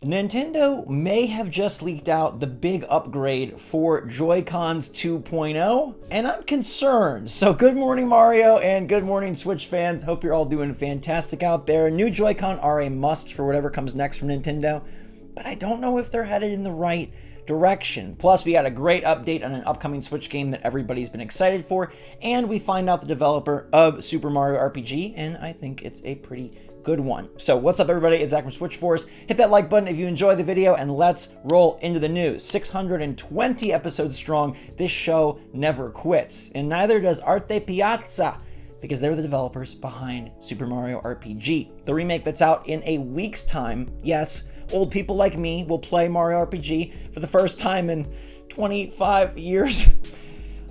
Nintendo may have just leaked out the big upgrade for Joy-Cons 2.0, and I'm concerned. So good morning, Mario, and good morning, Switch fans. Hope you're all doing fantastic out there. New Joy-Con are a must for whatever comes next from Nintendo, but I don't know if they're headed in the right direction. Plus, we got a great update on an upcoming Switch game that everybody's been excited for, and we find out the developer of Super Mario RPG, and I think it's a pretty good one. So what's up, everybody? It's Zach from SwitchForce. Hit that like button if you enjoyed the video, and let's roll into the news. 620 episodes strong. This show never quits, and neither does Arte Piazza, because they're the developers behind Super Mario RPG, the remake that's out in a week's time. Yes, old people like me will play Mario RPG for the first time in 25 years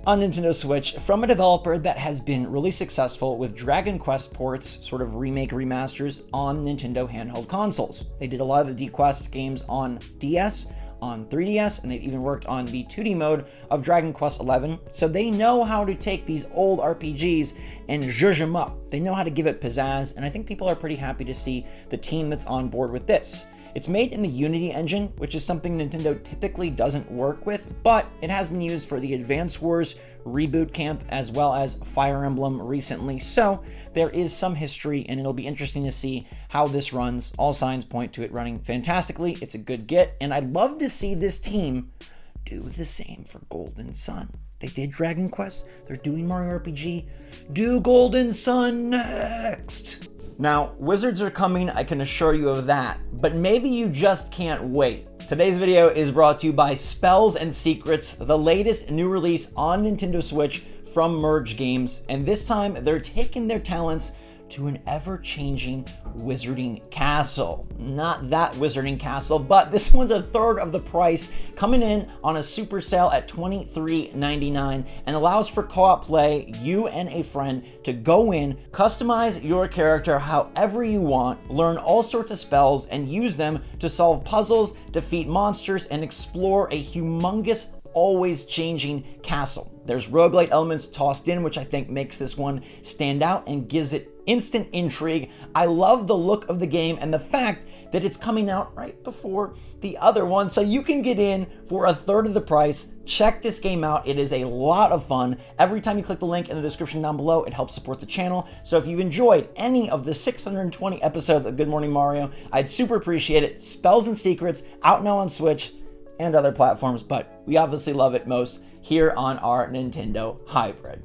on Nintendo Switch from a developer that has been really successful with Dragon Quest ports, sort of remake remasters on Nintendo handheld consoles. They did a lot of the DQuest games on DS, on 3DS, and they've even worked on the 2D mode of Dragon Quest XI. So they know how to take these old RPGs and zhuzh them up. They know how to give it pizzazz, and I think people are pretty happy to see the team that's on board with this. It's made in the Unity engine, which is something Nintendo typically doesn't work with, but it has been used for the Advance Wars Reboot Camp as well as Fire Emblem recently, so there is some history, and it'll be interesting to see how this runs. All signs point to it running fantastically. It's a good get, and I'd love to see this team do the same for Golden Sun. They did Dragon Quest, they're doing Mario RPG, do Golden Sun next! Now, Wizards are coming, I can assure you of that, but maybe you just can't wait. Today's video is brought to you by Spells and Secrets, the latest new release on Nintendo Switch from Merge Games, and this time they're taking their talents to an ever-changing wizarding castle. Not that wizarding castle, but this one's a third of the price, coming in on a super sale at $23.99, and allows for co-op play, you and a friend to go in, customize your character however you want, learn all sorts of spells, and use them to solve puzzles, defeat monsters, and explore a humongous, always changing castle. There's roguelite elements tossed in, which I think makes this one stand out and gives it instant intrigue. I love the look of the game and the fact that it's coming out right before the other one, so you can get in for a third of the price. Check this game out. It is a lot of fun. Every time you click the link in the description down below, it helps support the channel. So if you've enjoyed any of the 620 episodes of Good Morning Mario, I'd super appreciate it. Spells and Secrets, out now on Switch and other platforms, but we obviously love it most here on our Nintendo hybrid.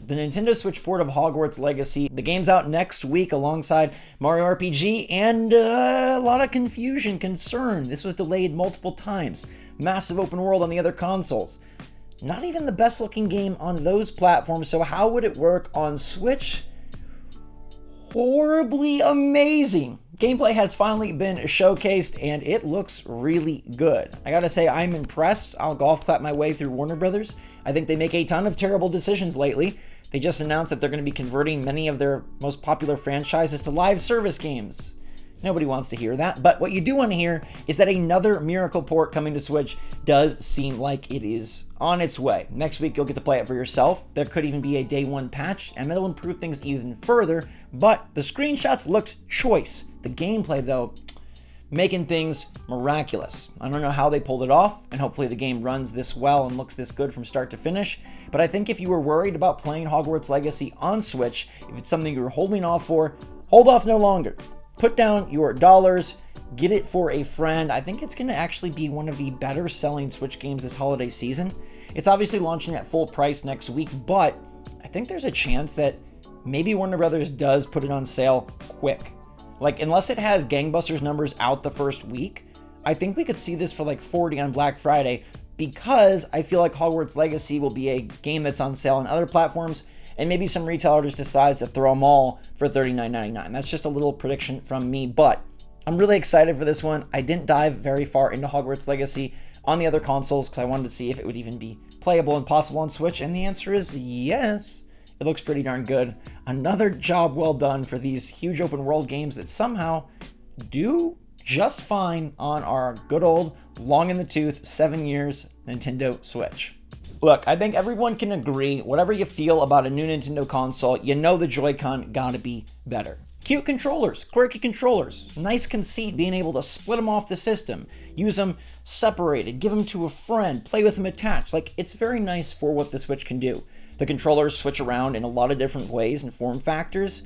The Nintendo Switch port of Hogwarts Legacy, the game's out next week alongside Mario RPG, and a lot of confusion, concern. This was delayed multiple times. Massive open world on the other consoles. Not even the best looking game on those platforms, so how would it work on Switch? Horribly amazing. Gameplay has finally been showcased, and it looks really good. I gotta say, I'm impressed. I'll golf clap my way through Warner Brothers. I think they make a ton of terrible decisions lately. They just announced that they're going to be converting many of their most popular franchises to live service games. Nobody wants to hear that, but what you do want to hear is that another miracle port coming to Switch does seem like it is on its way. Next week, you'll get to play it for yourself. There could even be a day one patch, and it'll improve things even further, but the screenshots looked choice. The gameplay, though, making things miraculous. I don't know how they pulled it off, and hopefully the game runs this well and looks this good from start to finish, but I think if you were worried about playing Hogwarts Legacy on Switch, if it's something you were holding off for, hold off no longer. Put down your dollars, get it for a friend. I think it's going to actually be one of the better selling Switch games this holiday season. It's obviously launching at full price next week, but I think there's a chance that maybe Warner Brothers does put it on sale quick. Like, unless it has gangbusters numbers out the first week, I think we could see this for like $40 on Black Friday, because I feel like Hogwarts Legacy will be a game that's on sale on other platforms, and maybe some retailer just decides to throw them all for $39.99. That's just a little prediction from me, but I'm really excited for this one. I didn't dive very far into Hogwarts Legacy on the other consoles because I wanted to see if it would even be playable and possible on Switch, and the answer is yes. It looks pretty darn good. Another job well done for these huge open world games that somehow do just fine on our good old long in the tooth 7 years Nintendo Switch. Look, I think everyone can agree, whatever you feel about a new Nintendo console, you know the Joy-Con gotta be better. Cute controllers, quirky controllers, nice conceit being able to split them off the system, use them separated, give them to a friend, play with them attached. Like, it's very nice for what the Switch can do. The controllers switch around in a lot of different ways and form factors,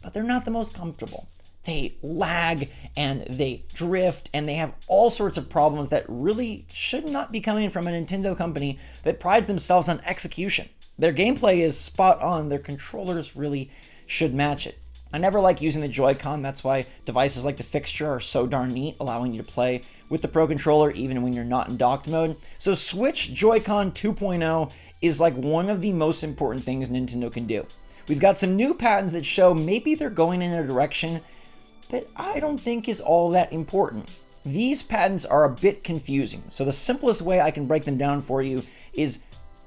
but they're not the most comfortable. They lag and they drift and they have all sorts of problems that really should not be coming from a Nintendo company that prides themselves on execution. Their gameplay is spot on, their controllers really should match it. I never like using the Joy-Con, that's why devices like the fixture are so darn neat, allowing you to play with the Pro Controller even when you're not in docked mode. So Switch Joy-Con 2.0 is like one of the most important things Nintendo can do. We've got some new patents that show maybe they're going in a direction that I don't think is all that important. These patents are a bit confusing, so the simplest way I can break them down for you is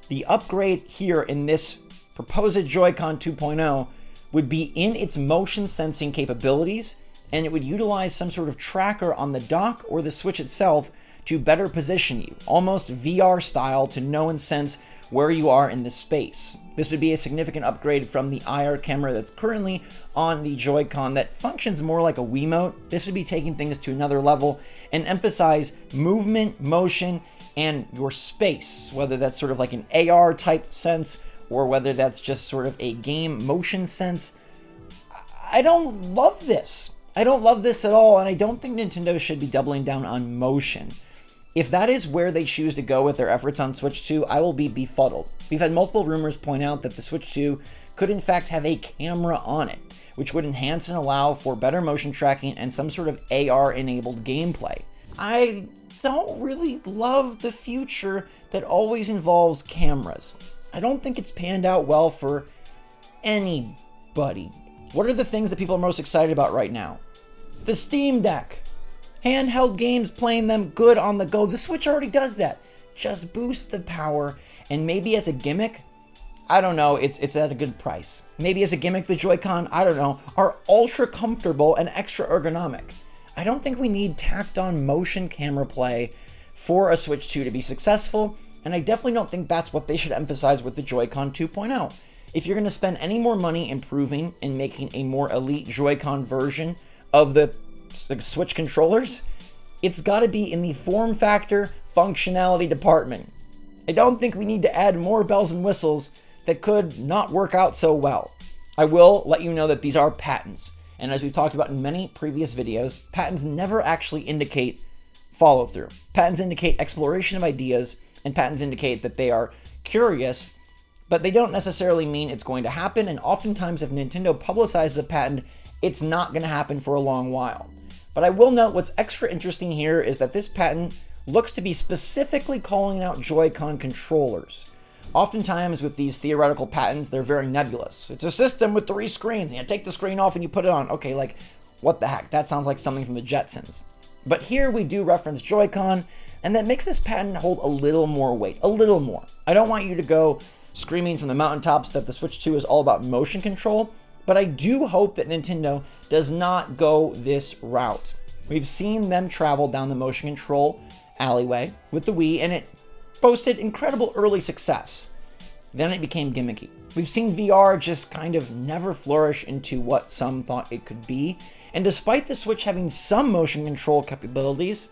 the upgrade here in this proposed Joy-Con 2.0 would be in its motion sensing capabilities, and it would utilize some sort of tracker on the dock or the Switch itself to better position you, almost VR style, to know and sense where you are in the space. This would be a significant upgrade from the IR camera that's currently on the Joy-Con that functions more like a Wiimote. This would be taking things to another level and emphasize movement, motion, and your space, whether that's sort of like an AR type sense or whether that's just sort of a game motion sense. I don't love this. I don't love this at all, and I don't think Nintendo should be doubling down on motion. If that is where they choose to go with their efforts on Switch 2, I will be befuddled. We've had multiple rumors point out that the Switch 2 could in fact have a camera on it, which would enhance and allow for better motion tracking and some sort of AR-enabled gameplay. I don't really love the future that always involves cameras. I don't think it's panned out well for anybody. What are the things that people are most excited about right now? The Steam Deck. Handheld games, playing them good on the go. The Switch already does that. Just boost the power, and maybe as a gimmick, I don't know, it's at a good price. Maybe as a gimmick, the Joy-Con, I don't know, are ultra comfortable and extra ergonomic. I don't think we need tacked on motion camera play for a Switch 2 to be successful, and I definitely don't think that's what they should emphasize with the Joy-Con 2.0. If you're going to spend any more money improving and making a more elite Joy-Con version of the Switch controllers, it's got to be in the form factor functionality department. I don't think we need to add more bells and whistles that could not work out so well. I will let you know that these are patents, and as we've talked about in many previous videos, patents never actually indicate follow-through. Patents indicate exploration of ideas, and patents indicate that they are curious, but they don't necessarily mean it's going to happen, and oftentimes if Nintendo publicizes a patent, it's not going to happen for a long while. But I will note what's extra interesting here is that this patent looks to be specifically calling out Joy-Con controllers. Oftentimes with these theoretical patents, they're very nebulous. It's a system with 3 screens, and you take the screen off and you put it on. Okay, like, what the heck? That sounds like something from the Jetsons. But here we do reference Joy-Con, and that makes this patent hold a little more weight, a little more. I don't want you to go screaming from the mountaintops that the Switch 2 is all about motion control, but I do hope that Nintendo does not go this route. We've seen them travel down the motion control alleyway with the Wii, and it boasted incredible early success. Then it became gimmicky. We've seen VR just kind of never flourish into what some thought it could be, and despite the Switch having some motion control capabilities,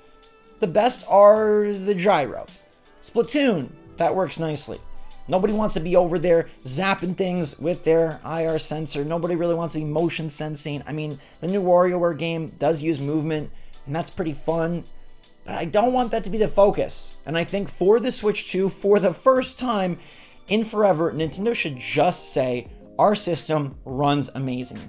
the best are the gyro. Splatoon, that works nicely. Nobody wants to be over there zapping things with their IR sensor. Nobody really wants to be motion sensing. I mean, the new WarioWare game does use movement, and that's pretty fun, but I don't want that to be the focus. And I think for the Switch 2, for the first time in forever, Nintendo should just say, our system runs amazing.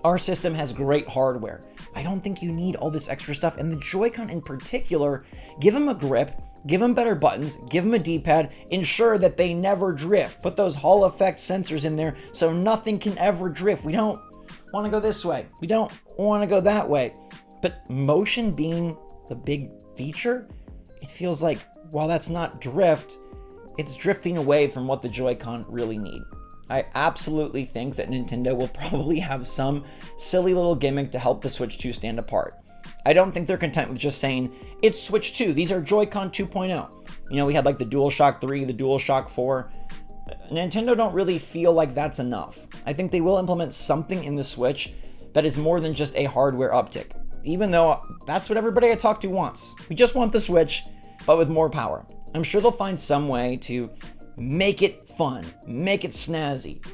Our system has great hardware. I don't think you need all this extra stuff. And the Joy-Con in particular, give them a grip, give them better buttons, give them a D-pad, ensure that they never drift. Put those Hall effect sensors in there so nothing can ever drift. We don't want to go this way. We don't want to go that way. But motion being the big feature, it feels like while that's not drift, it's drifting away from what the Joy-Con really need. I absolutely think that Nintendo will probably have some silly little gimmick to help the Switch 2 stand apart. I don't think they're content with just saying, it's Switch 2, these are Joy-Con 2.0. You know, we had like the DualShock 3, the DualShock 4. Nintendo don't really feel like that's enough. I think they will implement something in the Switch that is more than just a hardware uptick, even though that's what everybody I talk to wants. We just want the Switch, but with more power. I'm sure they'll find some way to make it fun, make it snazzy.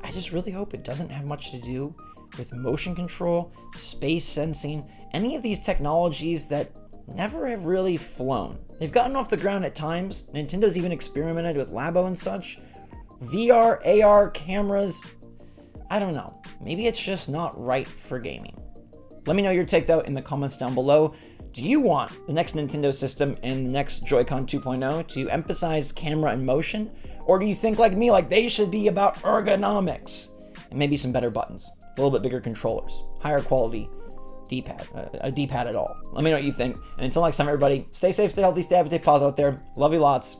I just really hope it doesn't have much to do with motion control, space sensing, any of these technologies that never have really flown. They've gotten off the ground at times. Nintendo's even experimented with Labo and such. VR, AR, cameras, I don't know. Maybe it's just not right for gaming. Let me know your take though in the comments down below. Do you want the next Nintendo system and the next Joy-Con 2.0 to emphasize camera and motion? Or do you think like me, like they should be about ergonomics and maybe some better buttons, a little bit bigger controllers, higher quality D-pad, a D-pad at all? Let me know what you think. And until next time, everybody, stay safe, stay healthy, stay happy, stay positive out there. Love you lots.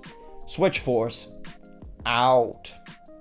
SwitchForce out.